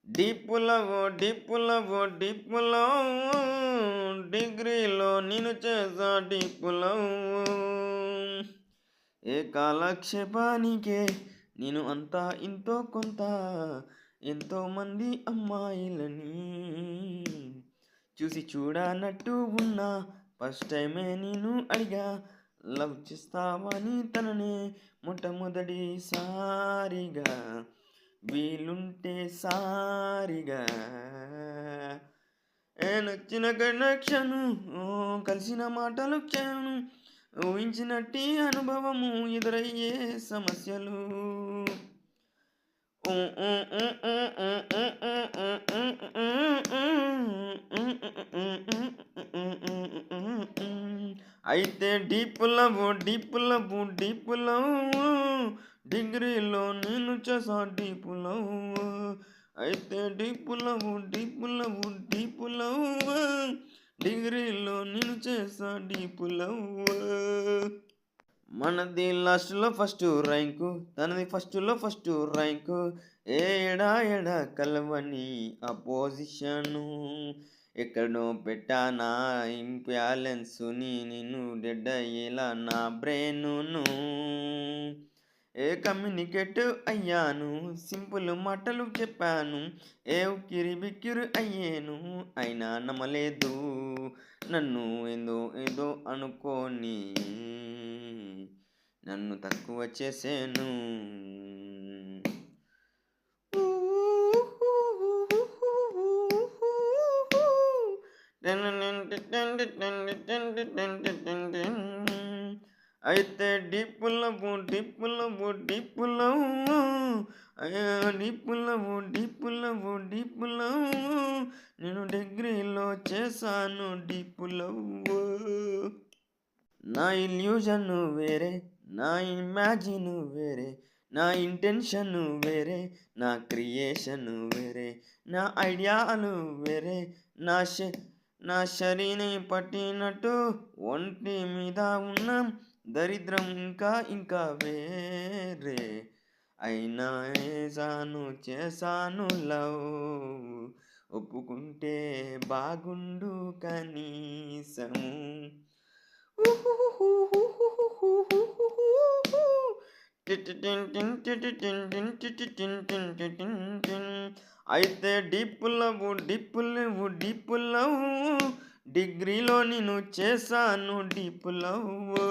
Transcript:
డిప్పులవో డిప్పులవో డిప్పులవ్ డిగ్రీలో నేను చేసా డిప్పులవ్ ఏ కాలక్షేపానికే నేను అంతా ఇంతో కొంత ఎంతో మంది అమ్మాయిలని చూసి చూడనట్టు ఉన్నా ఫస్ట్ టైమే నేను అడిగా లవ్ చేస్తావని తననే మొట్టమొదటిసారిగా వీలుంటే సారిగా నచ్చిన కనెక్షను కలిసిన మాటలు క్షణం ఊహించినట్టి అనుభవము ఎదురయ్యే సమస్యలు అయితే డీపులవు డీపులవు డీపులవు డిగ్రీలో నేను చేసా డీపులవు అయితే డీపులవు డీపులవు డీపులవు డిగ్రీలో నేను చేసా డీపులవు మనది లాస్ట్లో ఫస్ట్ ర్యాంకు తనది ఫస్ట్లో ఫస్ట్ ర్యాంకు ఏడా ఎడా కలవని ఆ పొజిషను ఎక్కడో పెట్టానా ఇంబ్యాలెన్సుని నేను డెడ్ అయ్యేలా నా బ్రెయిన్ను కమ్యూనికేట్ అయ్యాను సింపుల్ మాటలు చెప్పాను ఉక్కిరి బిక్కిరి అయ్యాను అయినా నమ్మలేదు నన్ను ఏదో ఏదో అనుకోని నన్ను తక్కువ చేసాను అయితే డిప్పులవు డిప్పులవు డిప్పులవు డిప్పులవు డిప్పులవు డిప్పులవు నేను డిగ్రీలో చేశాను డిప్పులవు నా ఇల్యూజన్ వేరే నా ఇమాజిన్ వేరే నా ఇంటెన్షన్ వేరే నా క్రియేషన్ వేరే నా ఐడియాలు వేరే నా శరీరం పట్టినట్టు ఒంటి మీద ఉన్న దరిద్రం ఇంకా వేరే అయినా చేశాను లవ్ ఒప్పుకుంటే బాగుండు కనీసము అయితే డిప్పులవు డిప్పులవు డిప్పులవు డిగ్రీలో నేను చేశాను డిప్పులవు